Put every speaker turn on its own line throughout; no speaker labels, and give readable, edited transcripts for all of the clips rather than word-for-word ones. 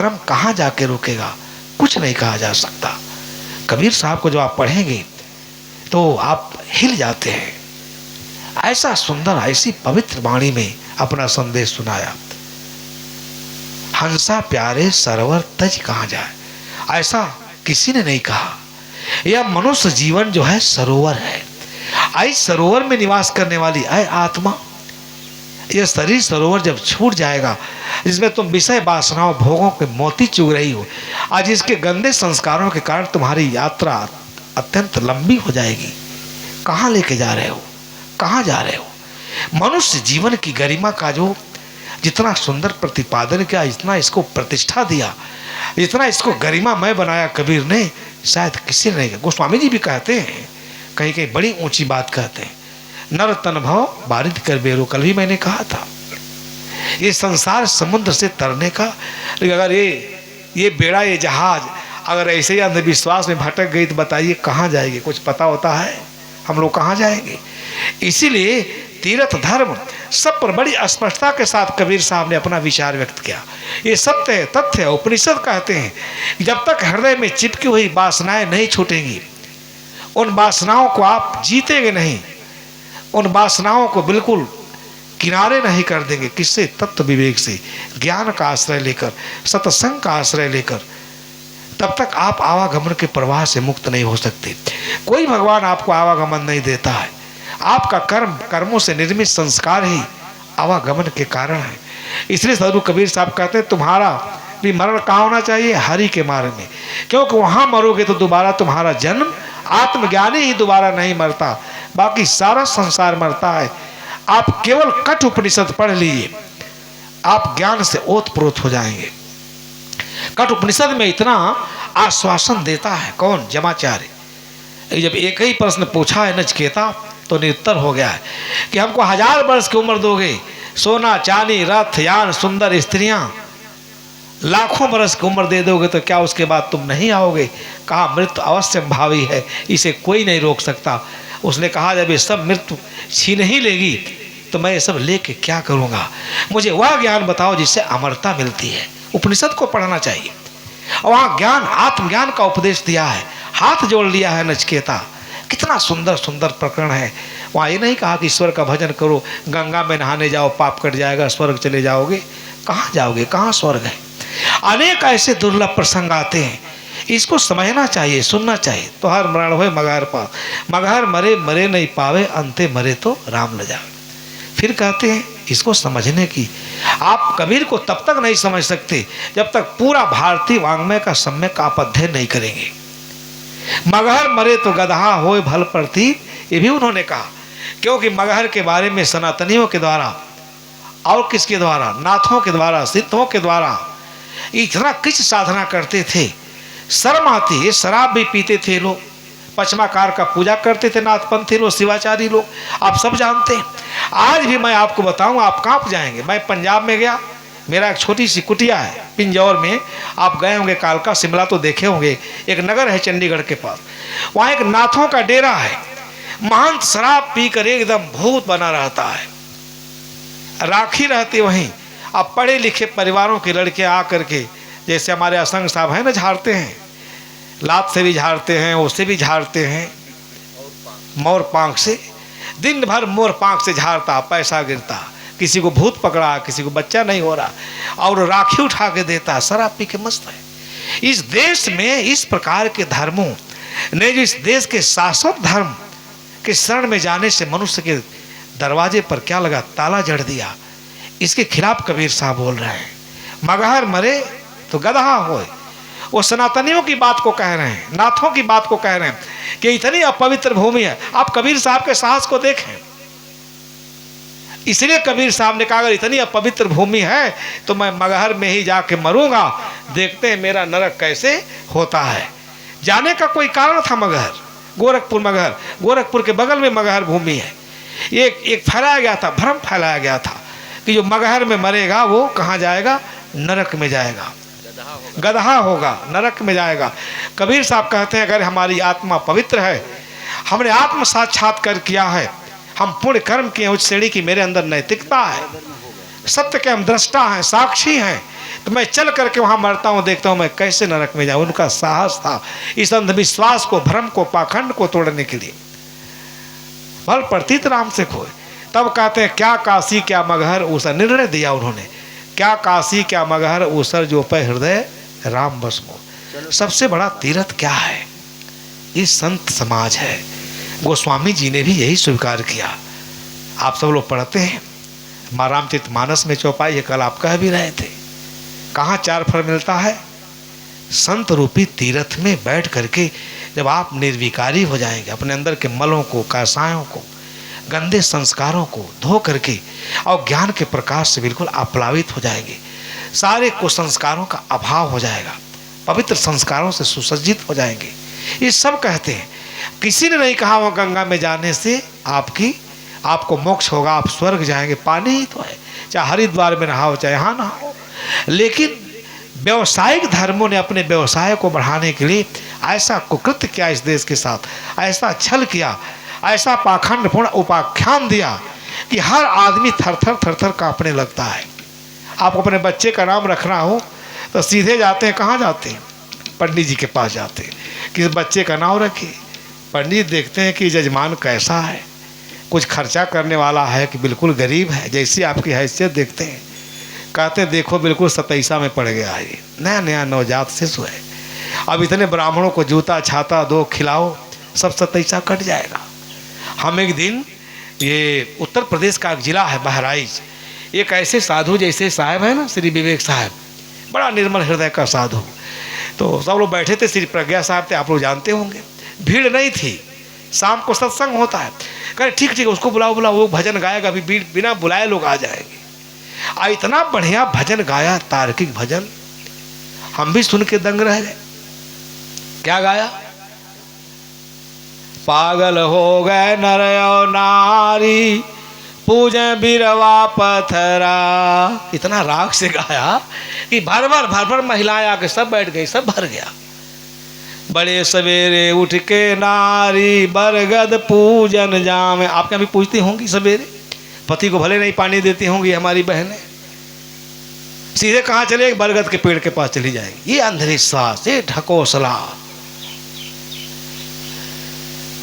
कर्म कहाँ जाके रुकेगा, कुछ नहीं कहा जा सकता। कबीर साहब को जो आप पढ़ेंगे तो आप हिल जाते हैं। ऐसा सुंदर, ऐसी पवित्र वाणी में अपना संदेश सुनाया। हंसा प्यारे सरोवर तज कहाँ जाए, ऐसा किसी ने नहीं कहा। यह मनुष्य जीवन जो है सरोवर है। आई सरोवर में निवास करने वाली आई आत्मा, यह शरीर सरोवर जब छूट जाएगा, जिसमें तुम विषय वासनाओं भोगों के मोती चुग रही हो, आज इसके गंदे संस्कारों के कारण तुम्हारी यात्रा अत्यंत लंबी हो जाएगी। कहाँ लेके जा रहे हो, कहाँ जा रहे हो? मनुष्य जीवन की गरिमा का जो जितना सुंदर प्रतिपादन किया, इतना इसको प्रतिष्ठा दिया, इतना इसको गरिमामय बनाया कबीर ने, शायद किसी ने नहीं। गोस्वामी जी भी कहते हैं, कहीं कहीं बड़ी ऊंची बात कहते हैं, नर तन भव बारिद कर बेरो। कल भी मैंने कहा था, ये संसार समुद्र से तरने का, अगर ये बेड़ा, ये जहाज अगर ऐसे ही अंधविश्वास में भटक गई तो बताइए कहाँ जाएगी? कुछ पता होता है हम लोग कहाँ जाएंगे? इसीलिए तीर्थ धर्म सब पर बड़ी स्पष्टता के साथ कबीर साहब ने अपना विचार व्यक्त किया। ये सत्य है, तथ्य है। उपनिषद कहते हैं जब तक हृदय में चिपकी हुई वासनाएं नहीं छूटेंगी, उन वासनाओं को आप जीतेंगे नहीं, उन वासनाओं को बिल्कुल किनारे नहीं कर देंगे। किससे? तत्व विवेक से, ज्ञान का आश्रय लेकर, सत्संग का आश्रय लेकर। तब तक आप आवागमन के प्रवाह से मुक्त नहीं हो सकते। कोई भगवान आपको आवागमन नहीं देता है। आपका कर्म, कर्मों से निर्मित संस्कार ही आवागमन के कारण है। इसलिए साधु कबीर साहब कहते हैं तुम्हारा भी मरण कहाँ होना चाहिए? हरि के मार्ग में, क्योंकि वहां मरोगे तो दोबारा तुम्हारा जन्म, आत्मज्ञानी ही दोबारा नहीं मरता, बाकी सारा संसार मरता है। आप केवल कठ उपनिषद पढ़ लीजिए, आप ज्ञान से ओतप्रोत हो जाएंगे। कठ उपनिषद में इतना आश्वासन देता है। कौन? जमाचार्य। जब एक ही प्रश्न पूछा है नचिकेता, तो निरुत्तर हो गया है कि हमको 1000 वर्ष की उम्र दोगे, सोना चांदी रथ यान सुंदर स्त्रियां, लाखों वर्ष की उम्र दे दोगे तो क्या उसके बाद तुम नहीं आओगे? कहा मृत्यु अवश्य भावी है, इसे कोई नहीं रोक सकता। उसने कहा जब ये सब मृत्यु छीन ही लेगी तो मैं ये सब लेके क्या करूँगा? मुझे वह ज्ञान बताओ जिससे अमरता मिलती है। उपनिषद को पढ़ना चाहिए। और वहाँ ज्ञान, आत्मज्ञान का उपदेश दिया है, हाथ जोड़ लिया है नचिकेता। कितना सुंदर सुंदर प्रकरण है। वहाँ ये नहीं कहा कि ईश्वर का भजन करो, गंगा में नहाने जाओ, पाप कट जाएगा, स्वर्ग चले जाओगे। कहाँ जाओगे? कहाँ स्वर्ग है? अनेक ऐसे दुर्लभ प्रसंग आते हैं, इसको समझना चाहिए, सुनना चाहिए। तो हर मरण हुए मगहर पास, मगहर मरे मरे नहीं पावे, अंते मरे तो राम ल जावे। फिर कहते हैं इसको समझने की, आप कबीर को तब तक नहीं समझ सकते जब तक पूरा भारतीय वाङ्मय का सम्यक आप अध्ययन नहीं करेंगे। मगहर मरे तो गदहा होए भल प्रतीत, ये भी उन्होंने कहा, क्योंकि मगहर के बारे में सनातनियों के द्वारा और किसके द्वारा? नाथों के द्वारा, सिद्धों के द्वारा इतना किस साधना करते थे, शर्म आती है। शराब भी पीते थे लोग, पचमाकार का पूजा करते थे नाथपंथी लोग, शिवाचारी लोग, आप सब जानते हैं। आज भी मैं आपको बताऊं, आप कांप जाएंगे। मैं पंजाब में गया, मेरा एक छोटी सी कुटिया है पिंजौर में, आप गए होंगे कालका शिमला तो देखे होंगे, एक नगर है चंडीगढ़ के पास, वहाँ एक नाथों का डेरा है। महंत शराब पीकर एकदम भूत बना रहता है, राखी रहती वहीं। अब पढ़े लिखे परिवारों के लड़के आ करके, जैसे हमारे असंग साहब हैं ना, झाड़ते हैं, लात से भी झाड़ते हैं, उससे भी झाड़ते हैं, मोर पांख से, दिन भर मोर पांख से झाड़ता, पैसा गिरता, किसी को भूत पकड़ा, किसी को बच्चा नहीं हो रहा, और राखी उठा के देता, शराब पी के मस्त है। इस देश में इस प्रकार के धर्मों ने, जो इस देश के शाश्वत धर्म के शरण में जाने से मनुष्य के दरवाजे पर क्या लगा? ताला जड़ दिया। इसके खिलाफ कबीर साहब बोल रहे हैं, मगहर मरे तो गदहा होए। वो सनातनियों की बात को कह रहे हैं, नाथों की बात को कह रहे हैं कि इतनी अपवित्र भूमि है। आप कबीर साहब के साहस को देखें। इसलिए कबीर साहब ने कहा अगर इतनी अपवित्र भूमि है तो मैं मगहर में ही जाके मरूंगा, देखते हैं मेरा नरक कैसे होता है। जाने का कोई कारण था मगहर, गोरखपुर मगहर, गोरखपुर के बगल में मगहर भूमि है। एक फैलाया गया था, भ्रम फैलाया गया था कि जो मगहर में मरेगा वो कहाँ जाएगा? नरक में जाएगा, गदहा होगा, नरक में जाएगा। कबीर साहब कहते हैं अगर हमारी आत्मा पवित्र है, हमने आत्म साक्षात्कार किया है, हम पुण्य कर्म किए उस श्रेणी की मेरे अंदर नैतिकता है, सत्य के हम दृष्टा हैं, साक्षी हैं, तो मैं चल करके वहाँ मरता हूँ, देखता हूँ मैं कैसे नरक में जाऊँ। उनका साहस था इस अंधविश्वास को, भ्रम को, पाखंड को तोड़ने के लिए। बल प्रतीत राम से खोए। तब कहते हैं क्या काशी क्या मगहर ऊसर, निर्णय दिया उन्होंने, क्या काशी क्या मगहर ऊसर जो पे हृदय राम बस मोर। सबसे बड़ा तीर्थ क्या है? ये संत समाज है। गोस्वामी जी ने भी यही स्वीकार किया। आप सब लोग पढ़ते हैं माँ रामचरितमानस में चौपाई है, कल आप कह भी रहे थे। कहाँ चार फल मिलता है? संत रूपी तीर्थ में बैठ करके जब आप निर्विकारी हो जाएंगे, अपने अंदर के मलों को, कासायों को, गंदे संस्कारों को धो करके और ज्ञान के प्रकाश से बिल्कुल आप्लावित हो जाएंगे, सारे कुसंस्कारों का अभाव हो जाएगा, पवित्र संस्कारों से सुसज्जित हो जाएंगे। ये सब कहते हैं। किसी ने नहीं कहा वह गंगा में जाने से आपको मोक्ष होगा, आप स्वर्ग जाएंगे। पानी ही तो है, चाहे हरिद्वार में नहाओ चाहे यहाँ नहाओ। लेकिन व्यवसायिक धर्मों ने अपने व्यवसाय को बढ़ाने के लिए ऐसा कुकृत्य किया इस देश के साथ, ऐसा छल किया, ऐसा पाखंडपूर्ण उपाख्यान दिया कि हर आदमी थर थर कांपने लगता है। आपको अपने बच्चे का नाम रखना हो तो सीधे जाते हैं, कहाँ जाते हैं? पंडित जी के पास जाते हैं कि बच्चे का नाम रखिए। पंडित देखते हैं कि जजमान कैसा है, कुछ खर्चा करने वाला है कि बिल्कुल गरीब है, जैसी आपकी हैसियत देखते हैं। कहते हैं देखो बिल्कुल 27 में पड़ गया है, नया नया नवजात शिशु है, अब इतने ब्राह्मणों को जूता छाता दो, खिलाओ, सब 27 कट जाएगा। हम एक दिन, ये उत्तर प्रदेश का एक जिला है बहराइच, एक ऐसे साधु जैसे साहब है ना, श्री विवेक साहब, बड़ा निर्मल हृदय का साधु, तो सब लोग बैठे थे, श्री प्रज्ञा साहब थे, आप लोग जानते होंगे। भीड़ नहीं थी, शाम को सत्संग होता है। कहे ठीक ठीक उसको बुलाओ, वो भजन गाएगा, अभी बिना बुलाए लोग आ जाएंगे। इतना बढ़िया भजन गाया, तार्किक भजन, हम भी सुन के दंग रह गए। क्या गाया? पागल हो गए नर और नारी, पूजे बिरवा पथरा। इतना राग से गाया कि भर भर महिलाएं आके सब बैठ गई, सब भर गया। बड़े सवेरे उठ के नारी, बरगद पूजन जामे। आपके यहाँ भी पूजती होंगी सवेरे, पति को भले नहीं पानी देती होंगी हमारी बहनें, सीधे कहाँ चले? बरगद के पेड़ के पास चली जाएंगी। ये अंधविश्वास, ये ढकोसला।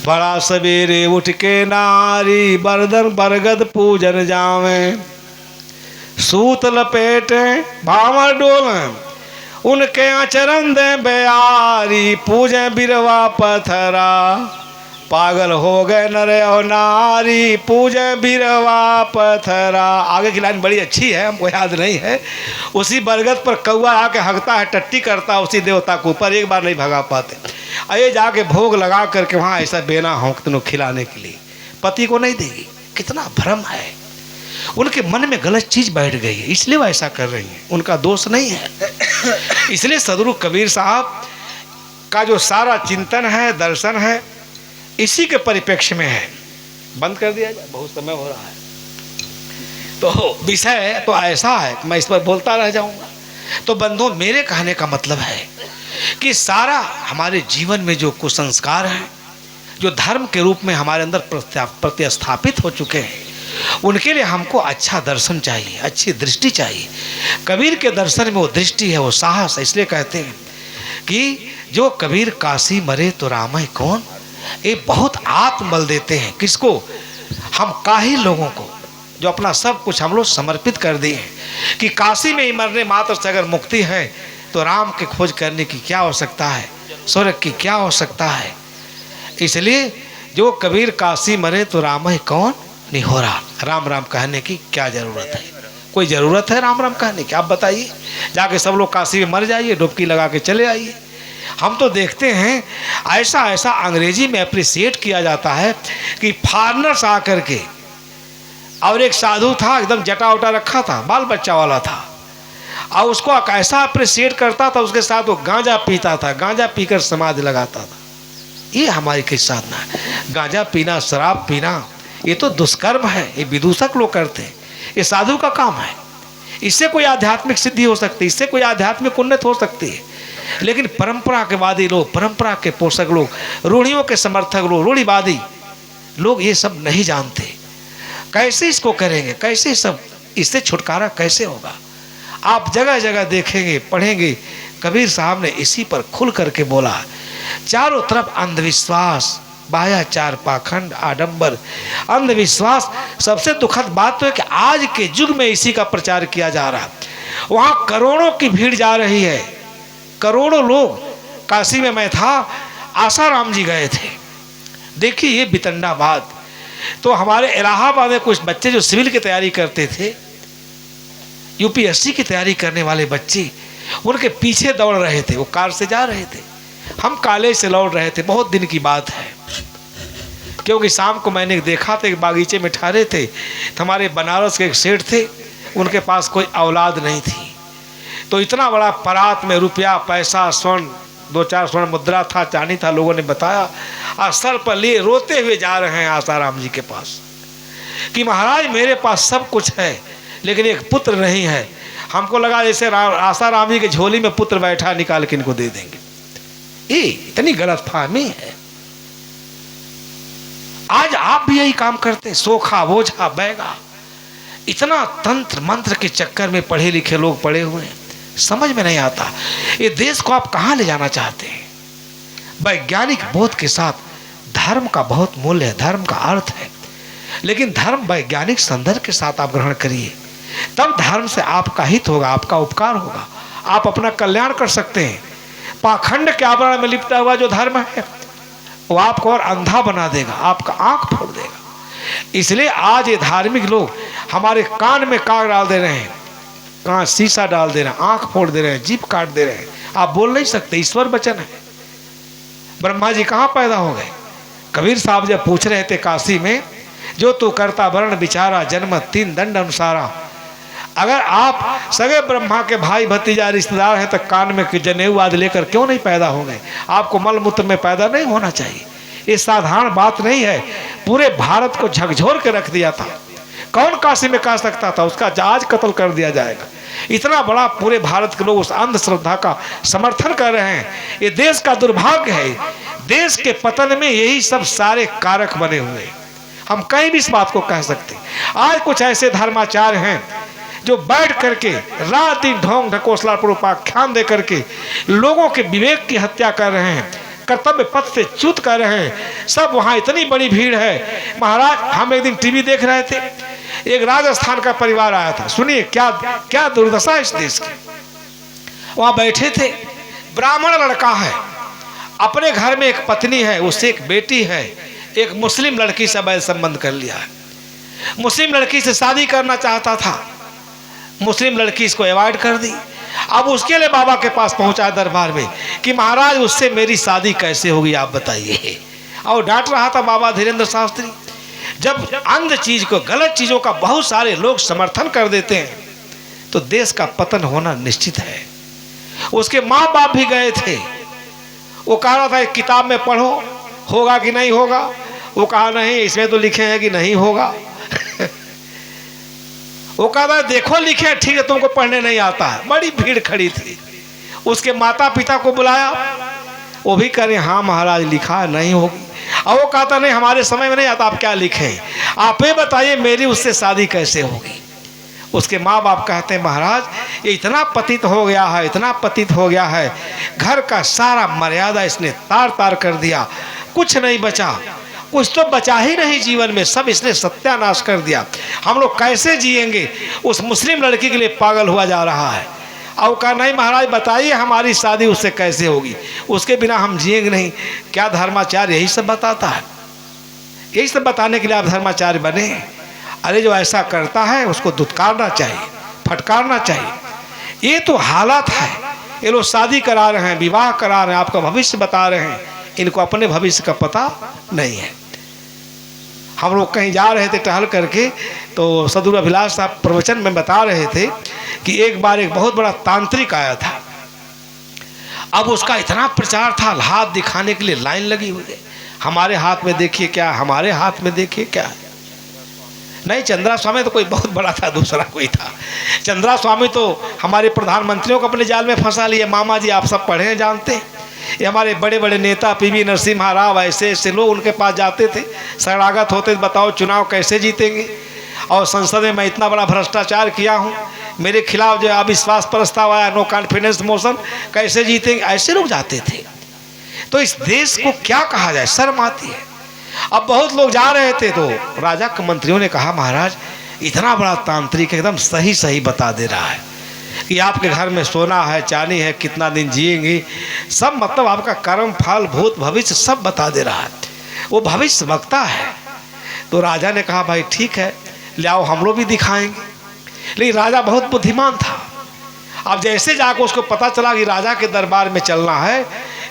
बड़ा सवेरे उठ के नारी, बरगद पूजन जावे, सूत लपेटे भावर डोलें, उनके आचरण दे बेयारी, पूजे बिरवा पथरा। पागल हो गए नर और नारी, पूजे बिरवा पथरा। आगे की लाइन बड़ी अच्छी है, हमको याद नहीं है। उसी बरगद पर कौआ आके हगता है, टट्टी करता है उसी देवता के ऊपर, एक बार नहीं भगा पाते। अये जाके भोग लगा करके वहाँ ऐसा बेना होंकते नो खिलाने के लिए, पति को नहीं देगी। कितना भ्रम है, उनके मन में गलत चीज बैठ गई है, इसलिए वो ऐसा कर रही है, उनका दोष नहीं है। इसलिए सदगुरु कबीर साहब का जो सारा चिंतन है, दर्शन है, इसी के परिप्रेक्ष्य में है। बंद कर दिया जाए, बहुत समय हो रहा है। तो विषय तो ऐसा है कि मैं इस पर बोलता रह जाऊंगा। तो बंधुओं, मेरे कहने का मतलब है कि सारा हमारे जीवन में जो कुसंस्कार हैं, जो धर्म के रूप में हमारे अंदर प्रतिस्थापित हो चुके हैं, उनके लिए हमको अच्छा दर्शन चाहिए, अच्छी दृष्टि चाहिए। कबीर के दर्शन में वो दृष्टि है, वो साहस है। इसलिए कहते हैं कि जो कबीर काशी मरे तो राम है कौन। ये बहुत आत्मबल देते हैं। किसको? हम काही लोगों को, जो अपना सब कुछ हम लोग समर्पित कर दिए हैं कि काशी में ही मरने मात्र से अगर मुक्ति है तो राम की खोज करने की क्या आवश्यकता है, स्वर्ग की क्या आवश्यकता है। इसलिए जो कबीर काशी मरे तो राम है कौन निहोरा, राम राम कहने की क्या जरूरत है? कोई ज़रूरत है राम राम कहने की? आप बताइए। जाके सब लोग काशी में मर जाइए, डुबकी लगा के चले आइए। हम तो देखते हैं ऐसा ऐसा अंग्रेजी में अप्रिसिएट किया जाता है कि फॉरेनर्स आकर के, और एक साधु था एकदम जटा उटा रखा था, बाल बच्चा वाला था, और उसको कैसा अप्रिसिएट करता था, उसके साथ वो गांजा पीता था, गांजा पीकर समाधि लगाता था। ये हमारी किस साधना है? गांजा पीना, शराब पीना, ये तो दुष्कर्म है, ये विदूषक लोग करते हैं, ये साधु का काम है। इससे कोई आध्यात्मिक सिद्धि हो सकती है, इससे कोई आध्यात्मिक उन्नत हो सकती है। लेकिन परंपरा के वादी लोग, परंपरा के पोषक लोग, रूढ़ियों के समर्थक लोग, रूढ़िवादी लोग ये सब नहीं जानते। कैसे इसको करेंगे? कैसे सब इससे छुटकारा कैसे होगा? आप जगह जगह देखेंगे, पढ़ेंगे, कबीर साहब ने इसी पर खुल करके बोला। चारों तरफ अंधविश्वास, बाह्याचार, पाखंड, आडंबर, अंधविश्वास। सबसे दुखद बात तो है कि आज के युग में इसी का प्रचार किया जा रहा है। वहां करोड़ों की भीड़ जा रही है, करोड़ों लोग। काशी में मैं था, आसाराम जी गए थे। देखिए ये बितंडाबाद। तो हमारे इलाहाबाद में कुछ बच्चे जो सिविल की तैयारी करते थे, यूपीएससी की तैयारी करने वाले बच्चे, उनके पीछे दौड़ रहे थे। वो कार से जा रहे थे, हम कॉलेज से लौट रहे थे। बहुत दिन की बात है, क्योंकि शाम को मैंने देखा था एक बागीचे में ठहरे थे। हमारे बनारस के एक सेठ थे, उनके पास कोई औलाद नहीं थी। तो इतना बड़ा परात में रुपया, पैसा, स्वर्ण, 2-4 स्वर्ण मुद्रा था, चांदी था, लोगों ने बताया, और सर पर लिए रोते हुए जा रहे हैं आसाराम जी के पास कि महाराज मेरे पास सब कुछ है लेकिन एक पुत्र नहीं है। हमको लगा जैसे आसाराम जी के झोली में पुत्र बैठा, निकाल के इनको दे देंगे। ये इतनी गलत फहमी है। आज आप भी यही काम करते हैं, सोखा बोझा बैगा। इतना तंत्र मंत्र के चक्कर में पढ़े लिखे लोग पड़े हुए हैं, समझ में नहीं आता ये देश को आप कहाँ ले जाना चाहते हैं। वैज्ञानिक बोध के साथ धर्म का बहुत मूल्य है, धर्म का अर्थ है, लेकिन धर्म वैज्ञानिक संदर्भ के साथ आप ग्रहण करिए, तब धर्म से आपका हित होगा, आपका उपकार होगा, आप अपना कल्याण कर सकते हैं। पाखंड के आवरण में लिपटा हुआ जो धर्म है वो आपको और अंधा बना देगा, आपका आंख फोड़ देगा। इसलिए आज ये धार्मिक लोग हमारे कान में कान डाल दे रहे हैं, कान शीशा डाल दे रहे हैं, आंख फोड़ दे रहे हैं, जीभ काट दे रहे हैं। आप बोल नहीं सकते, ईश्वर वचन है। ब्रह्मा जी कहाँ पैदा हो गए? कबीर साहब जब पूछ रहे थे काशी में, जो तू करता वर्ण विचारा, जन्म 3 दंड अनुसारा। अगर आप सगे ब्रह्मा के भाई भतीजा रिश्तेदार हैं तो कान में जनेऊ आदि लेकर क्यों नहीं पैदा हो गए? आपको मल मूत्र में पैदा नहीं होना चाहिए। ये साधारण बात नहीं है। पूरे भारत को झकझोर के रख दिया था। कौन काशी में कह सकता था? उसका जहाज कत्ल कर दिया जाएगा। इतना बड़ा पूरे भारत के लोग उस अंधश्रद्धा का समर्थन कर रहे हैं। ये देश का दुर्भाग्य है। देश के पतन में यही सब सारे कारक बने हुए हैं। हम कहीं भी इस बात को कह सकते हैं। आज कुछ ऐसे धर्माचार्य हैं जो बैठ करके रात दिन ढोंग ढकोसला पर उपाख्यान दे करके लोगों के विवेक की हत्या कर रहे हैं, कर्तव्य पथ से च्युत कर रहे हैं। सब वहाँ इतनी बड़ी भीड़ है। महाराज हम एक दिन टीवी देख रहे थे, एक राजस्थान का परिवार आया था। सुनिए क्या क्या दुर्दशा है इस देश की। वहाँ बैठे थे, ब्राह्मण लड़का है, अपने घर में एक पत्नी है, उससे एक बेटी है। एक मुस्लिम लड़की से बैल संबंध कर लिया है। मुस्लिम लड़की से शादी करना चाहता था, मुस्लिम लड़की इसको अवॉइड कर दी। अब उसके लिए बाबा के पास पहुंचा दरबार में कि महाराज उससे मेरी शादी कैसे होगी आप बताइए। और डांट रहा था बाबा धीरेन्द्र शास्त्री। जब अंध चीज को, गलत चीजों का बहुत सारे लोग समर्थन कर देते हैं तो देश का पतन होना निश्चित है। उसके माँ बाप भी गए थे, वो कह रहा था किताब में पढ़ो होगा कि नहीं होगा। वो कहा नहीं, इसमें तो लिखे हैं कि नहीं होगा। वो कहा देखो लिखे ठीक है, तुमको पढ़ने नहीं आता है। बड़ी भीड़ खड़ी थी। उसके माता पिता को बुलाया, वो भी कह रहे हाँ महाराज लिखा है, नहीं होगी। और वो कहता नहीं हमारे समय में नहीं आता, आप क्या लिखे, आप ही बताइए मेरी उससे शादी कैसे होगी। उसके माँ बाप कहते हैं महाराज ये इतना पतित हो गया है, इतना पतित हो गया है, घर का सारा मर्यादा इसने तार तार कर दिया, कुछ नहीं बचा, कुछ तो बचा ही नहीं जीवन में, सब इसने सत्यानाश कर दिया। हम लोग कैसे जिएंगे? उस मुस्लिम लड़की के लिए पागल हुआ जा रहा है। और कहा नहीं महाराज बताइए हमारी शादी उससे कैसे होगी, उसके बिना हम जिएंगे नहीं। क्या धर्माचार्य यही सब बताता है? यही सब बताने के लिए आप धर्माचार्य बने? अरे जो ऐसा करता है उसको धुतकारना चाहिए, फटकारना चाहिए। ये तो हालात है। ये लोग शादी करा रहे हैं, विवाह करा रहे हैं, आपका भविष्य बता रहे हैं, इनको अपने भविष्य का पता नहीं है। हम लोग कहीं जा रहे थे टहल करके, तो सदगुरु अभिलाष साहब प्रवचन में बता रहे थे कि एक बार एक बहुत बड़ा तांत्रिक आया था। अब उसका इतना प्रचार था, हाथ दिखाने के लिए लाइन लगी हुई है। हमारे हाथ में देखिए क्या, हमारे हाथ में देखिए क्या। नहीं, चंद्रा स्वामी तो कोई बहुत बड़ा था, दूसरा कोई था। चंद्रा स्वामी तो हमारे प्रधानमंत्रियों को अपने जाल में फंसा लिए। मामा जी आप सब पढ़े हैं, जानते हैं। ये हमारे बड़े बड़े नेता पीवी नरसिम्हा राव, ऐसे ऐसे लोग उनके पास जाते थे, शरणागत होते, बताओ चुनाव कैसे जीतेंगे, और संसद में मैं इतना बड़ा भ्रष्टाचार किया हूँ, मेरे खिलाफ जो अविश्वास प्रस्ताव आया, नो कॉन्फिडेंस मोशन, कैसे जीतेंगे, ऐसे लोग जाते थे। तो इस देश को क्या कहा जाए, शर्म आती है। अब बहुत लोग जा रहे थे तो राजा के मंत्रियों ने कहा महाराज इतना बड़ा तांत्रिक एकदम सही सही बता दे रहा है कि आपके घर में सोना है, चांदी है, कितना दिन जिएंगे, सब मतलब आपका कर्म फल भूत भविष्य सब बता दे रहा है, वो भविष्य वक्ता है। तो राजा ने कहा भाई ठीक है, ले आओ हम लोग भी दिखाएंगे। लेकिन राजा बहुत बुद्धिमान था। अब जैसे जाकर उसको पता चला कि राजा के दरबार में चलना है,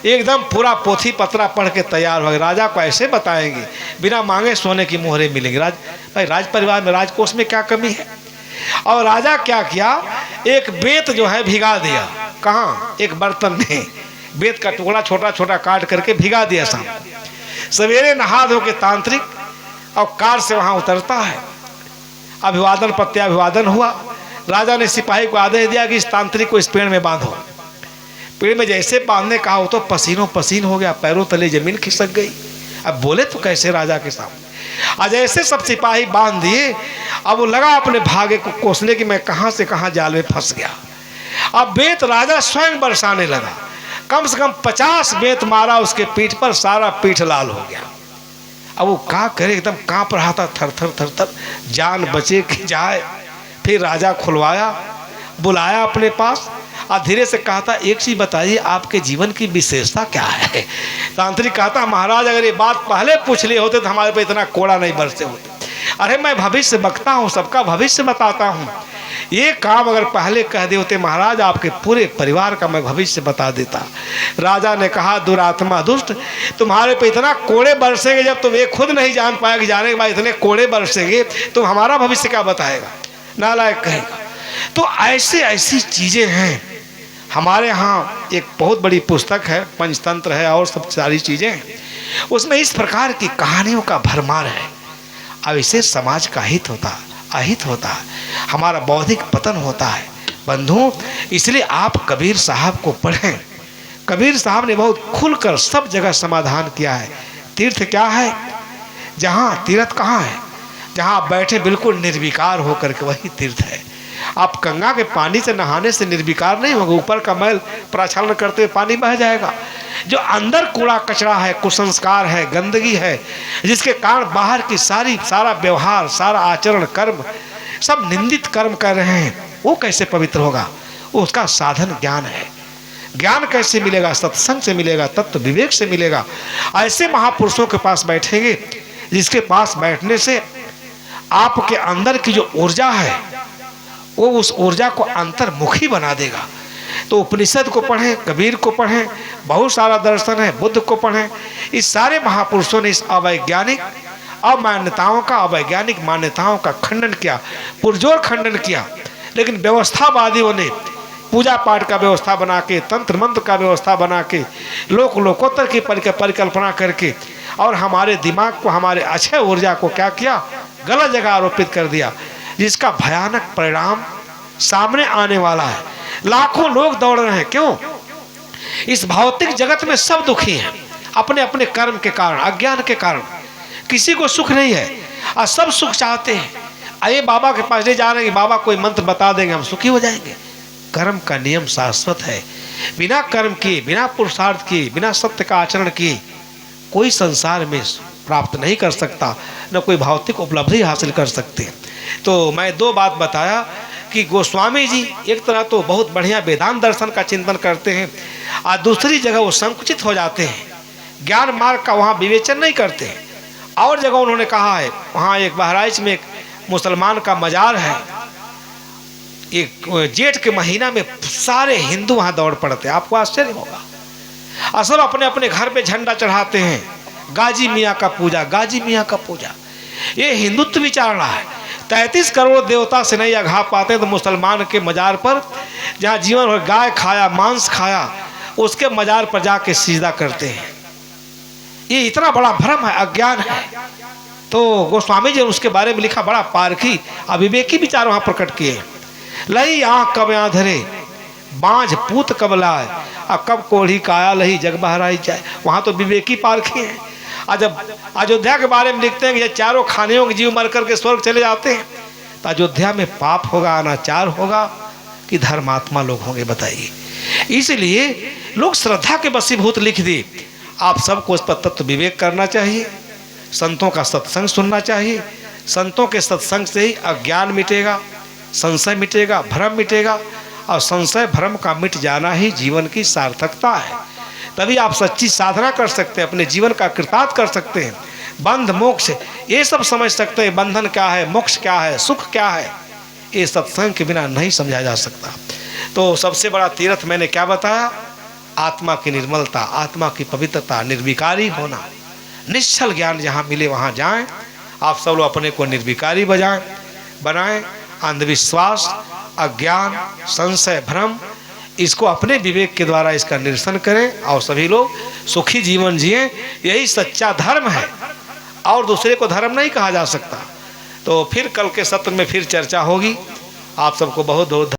एकदम पूरा पोथी पत्रा पढ़ के तैयार हो गए। राजा को ऐसे बताएंगे बिना मांगे सोने की मोहरें मिलेंगी। भाई राज परिवार में राजकोष में क्या कमी है। और राजा क्या किया, एक बेत जो है भिगा दिया। कहाँ, एक बर्तन में बेत का टुकड़ा छोटा छोटा काट करके भिगा दिया। शाम सवेरे नहा धो के तांत्रिक और कार से वहां उतरता है, अभिवादन प्रत्याभिवादन हुआ। राजा ने सिपाही को आदेश दिया कि इस तांत्रिक को इस पेड़ में बांधो। पेड़ में जैसे बांधने कहा वो तो पसीनों पसीन हो गया, पैरों तले जमीन खिसक गई। अब बोले तो कैसे राजा के सामने। आज ऐसे सब सिपाही बांध दिए। अब वो लगा अपने भागे को कोसने कि मैं कहां से कहां जाल में फंस गया। अब बेत राजा स्वयं बरसाने लगा, कम से कम 50 बेत मारा उसके पीठ पर, सारा पीठ लाल हो गया। अब वो क्या करे, एकदम कांप रहा था, थर थर थर थर, जान बचे कि जाए। फिर राजा खुलवाया, बुलाया अपने पास और धीरे से कहा था एक चीज बताइए, आपके जीवन की विशेषता क्या है। तांत्रिक कहता महाराज अगर ये बात पहले पूछ लिए होते तो हमारे पे इतना कोड़ा नहीं बरसे होते। अरे मैं भविष्य बकता हूँ, सबका भविष्य बताता हूँ, ये काम अगर पहले कह दे होते महाराज आपके पूरे परिवार का मैं भविष्य बता देता। राजा ने कहा दुरात्मा दुष्ट, तुम्हारे पे इतना कोड़े बरसेंगे जब तुम ये खुद नहीं जान पाएगा, जाने के बाद इतने कोड़े बरसेंगे तुम हमारा भविष्य क्या बताएगा, नालायक कहेगा। तो ऐसे ऐसी चीजें हैं। हमारे यहाँ एक बहुत बड़ी पुस्तक है, पंचतंत्र है और सब सारी चीजें हैं, उसमें इस प्रकार की कहानियों का भरमार है। अब इससे समाज का हित होता है, अहित होता है, हमारा बौद्धिक पतन होता है। बंधु इसलिए आप कबीर साहब को पढ़ें। कबीर साहब ने बहुत खुलकर सब जगह समाधान किया है। तीर्थ क्या है, जहाँ तीर्थ कहाँ है, जहाँ आप बैठे बिल्कुल निर्विकार होकर के वही तीर्थ है। आप गंगा के पानी से नहाने से निर्विकार नहीं होगा, ऊपर का मैल प्रक्षालन करते हुए पानी बह जाएगा। जो अंदर कूड़ा कचरा है, कुसंस्कार है, गंदगी है, जिसके कारण बाहर की सारा व्यवहार, सारा आचरण, कर्म सब निंदित कर्म कर रहे हैं, वो कैसे पवित्र होगा। उसका साधन ज्ञान है। ज्ञान कैसे मिलेगा, सत्संग से मिलेगा, तत्व विवेक से मिलेगा। ऐसे महापुरुषों के पास बैठेंगे जिसके पास बैठने से आपके अंदर की जो ऊर्जा है वो उस ऊर्जा को अंतर्मुखी बना देगा। तो उपनिषद को पढ़ें, कबीर को पढ़ें, बहुत सारा दर्शन है, बुद्ध को पढ़ें। इस सारे महापुरुषों ने इस अवैज्ञानिक अमान्यताओं का, अवैज्ञानिक मान्यताओं का खंडन किया, पुरजोर खंडन किया। लेकिन व्यवस्थावादियों ने पूजा पाठ का व्यवस्था बना के, तंत्र मंत्र का व्यवस्था बना के, लोकोत्तर की परिकल्पना करके और हमारे दिमाग को, हमारे अच्छे ऊर्जा को क्या किया, गलत जगह आरोपित कर दिया, जिसका भयानक परिणाम सामने आने वाला है। लाखों लोग दौड़ रहे हैं। क्यों? इस भौतिक जगत में सब दुखी हैं अपने अपने कर्म के कारण, अज्ञान के कारण। किसी को सुख नहीं है और सब सुख चाहते हैं। आइए बाबा के पास ले जा रहे हैं, बाबा कोई मंत्र बता देंगे हम सुखी हो जाएंगे। कर्म का नियम शाश्वत है। बिना कर्म किए, बिना पुरुषार्थ किए, बिना सत्य का आचरण किए कोई संसार में प्राप्त नहीं कर सकता, न कोई भौतिक उपलब्धि हासिल कर सकते। तो मैं दो बात बताया कि गोस्वामी जी एक तरह तो बहुत बढ़िया वेदांत दर्शन का चिंतन करते हैं और दूसरी जगह वो संकुचित हो जाते हैं, ज्ञान मार्ग का वहाँ विवेचन नहीं करते हैं। और जगह उन्होंने कहा है, वहाँ एक बहराइच में एक मुसलमान का मजार है, एक जेठ के महीना में सारे हिंदू वहाँ दौड़ पड़ते हैं। आपको आश्चर्य होगा। और सब अपने अपने घर पे झंडा चढ़ाते हैं, गाजी मियाँ का पूजा, गाजी मियाँ का पूजा। ये हिंदुत्व विचारणा है। 33 करोड़ देवता से नहीं अघा पाते तो मुसलमान के मजार पर, जहाँ जीवन भर गाय खाया, मांस खाया, उसके मजार पर जाके सिजदा करते हैं। ये इतना बड़ा भ्रम है, अज्ञान है। तो गोस्वामी जी ने उसके बारे में लिखा, बड़ा पारखी अविवेकी विचार वहाँ प्रकट किए। लही आँख कब आंधरे, बांझ पूत कब लाए, और कब कोढ़ी काया लही जग बहराई जाए। वहाँ तो विवेकी पारखी हैं। और जब अयोध्या के बारे में लिखते हैं कि ये चारों खानियों के जीव मर करके स्वर्ग चले जाते हैं, तो अयोध्या में पाप होगा, अनाचार होगा कि धर्मात्मा लोग होंगे, बताइए। इसलिए लोग श्रद्धा के वशीभूत लिख दी। आप सबको उस पर तत्व विवेक करना चाहिए, संतों का सत्संग सुनना चाहिए। संतों के सत्संग से ही अज्ञान मिटेगा, संशय मिटेगा, भ्रम मिटेगा, और संशय भ्रम का मिट जाना ही जीवन की सार्थकता है। तभी आप सच्ची साधना कर सकते हैं, अपने जीवन का कृतार्थ कर सकते हैं। बंध मोक्ष ये सब समझ सकते हैं, बंधन क्या है, मोक्ष क्या है, सुख क्या है, ये सत्संग के बिना नहीं समझा जा सकता। तो सबसे बड़ा तीर्थ मैंने क्या बताया? आत्मा की निर्मलता, आत्मा की पवित्रता, निर्विकारी होना। निश्चल ज्ञान जहाँ मिले वहाँ जाएं। आप सब लोग अपने को निर्विकारी बनाएं। अंधविश्वास, अज्ञान, संशय, भ्रम, इसको अपने विवेक के द्वारा इसका निरसन करें और सभी लोग सुखी जीवन जिएं। यही सच्चा धर्म है, और दूसरे को धर्म नहीं कहा जा सकता। तो फिर कल के सत्र में फिर चर्चा होगी। आप सबको बहुत बहुत